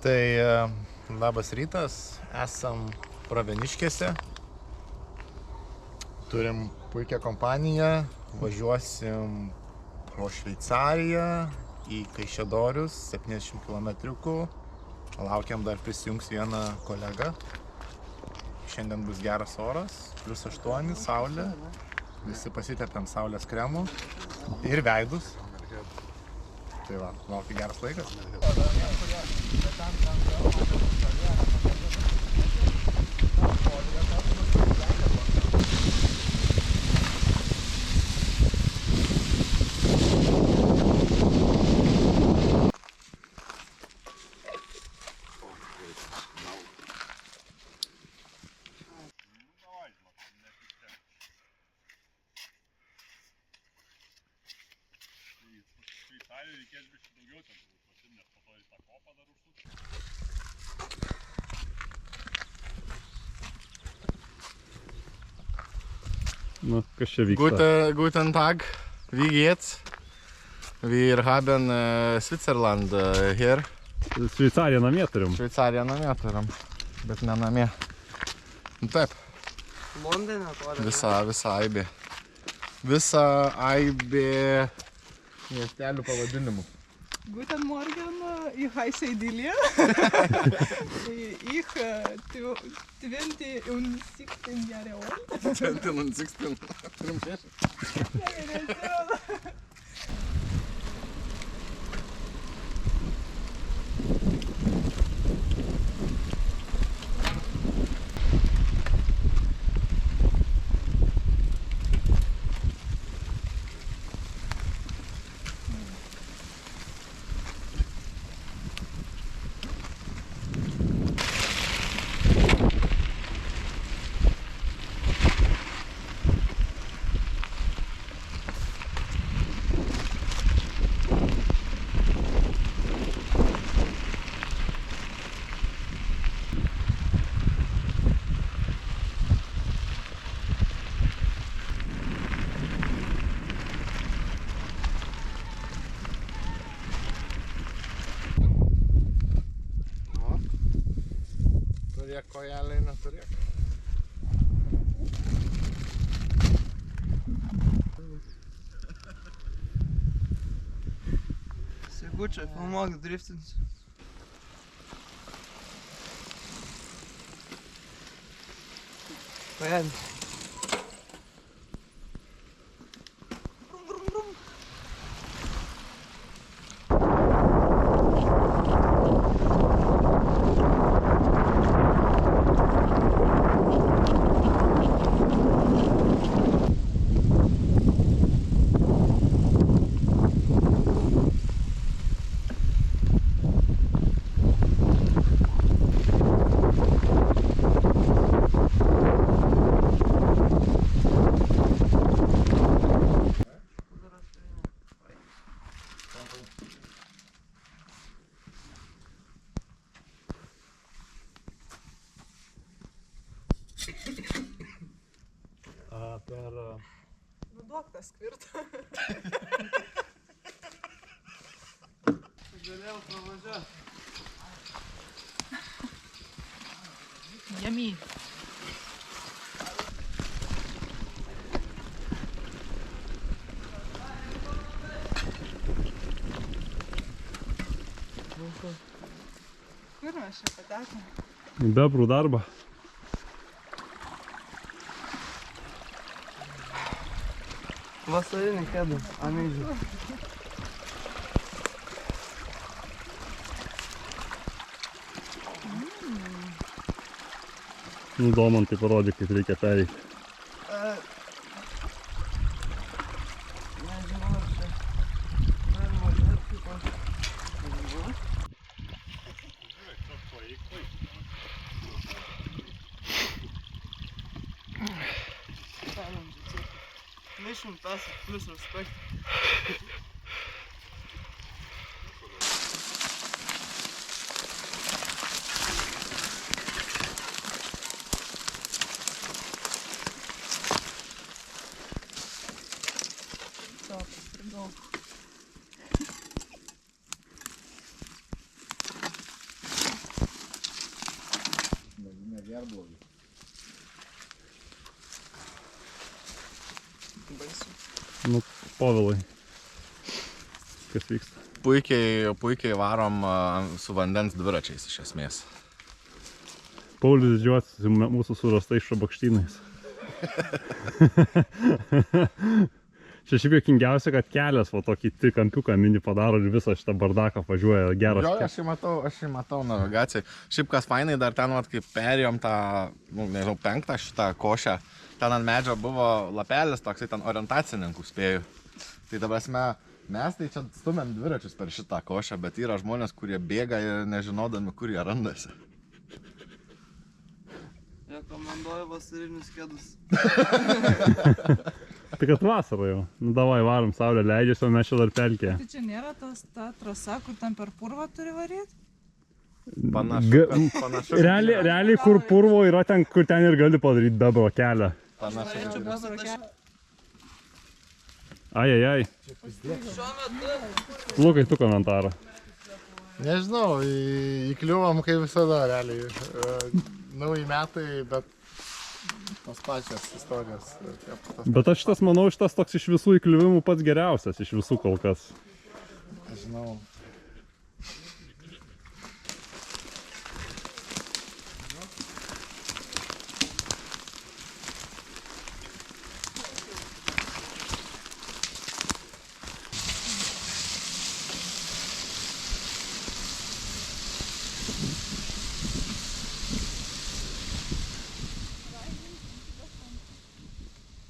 Tai labas rytas, esam Pravieniškėse, turim puikią kompaniją, važiuosim pro Šveicariją į Kaišiadorius, 70 km, laukiam dar prisijungs vieną kolegą. Šiandien bus geras oras, +8, saulė, visi pasitepėm saulės kremų ir veidus. Tai va, laukia geras laikas. Reikės biškį daugiau ten turbūt, nes po to į tą kopą dar užsuks. Na, kas čia vyksta? Guten Tag, wie geht's? Wir haben Switzerland here. Šveicariją namie turim. Šveicariją namie turim, bet ne namie. Nu taip. Londone atrodo. Visa aibė. Visa aibė miestelių pavadinimų. Guten Morgen, ich heiße Idilia. Ich 16 Jahre alt. 16. Turim 6. Turėk kojeliai, neturėk. Segučia, filmuok driftinsiu. Paėdė. Duok tą skvirtą. Galėjau pravažiuoti. Yummy. Kur mes čia patekome? Bebrų darbą. Vasarinį kedą, amazing. Nu, Domantai parodė, kaip reikia pereiti. Nežinau, ar čia galima žiūrėti, kaip aš. Mission pass plus respect. baisu. Nu, Povilai. Kas vyksta? Puikiai varom su vandens dviračiais iš esmės. Paulius didžiuosis mūsų surastais šabakštynais. Čia šiaip juokingiausia, kad kelias va tokį tik kampiuką mini padaro ir visą šitą bardaką važiuoja geras. Jo, aš jį matau navigacijai. Šiaip kas fainai dar ten, vat, kai perėjom tą, nu, nežinau, 5 šitą košę, ten ant medžio buvo lapelis toksai, ten orientacininkų spėjų. Tai ta prasme, mes tai čia stumėm dviračius per šitą košę, bet yra žmonės, kurie bėga ir nežinodami, kur jie randasi. Rekomenduoju vasarinius kėdus. Tai kad vasara jau. Nu davai varom, saulė leidžiasi, o mes čia dar pelkė. Tai čia nėra ta trasa, kur ten per purvą turi varyti? Panašu. Realiai, kur purvo yra ten, kur ten ir gali padaryti bebro kelią. Panašu. Ai. Šiuo metu Lukai, tu komentarą. Nežinau, įkliuvom kaip visada, realiai. Nauji metai, bet tos pačios istorijos. Bet aš šitas, manau, šitas toks iš visų įkliuvimų pats geriausias, iš visų kol kas. Nežinau,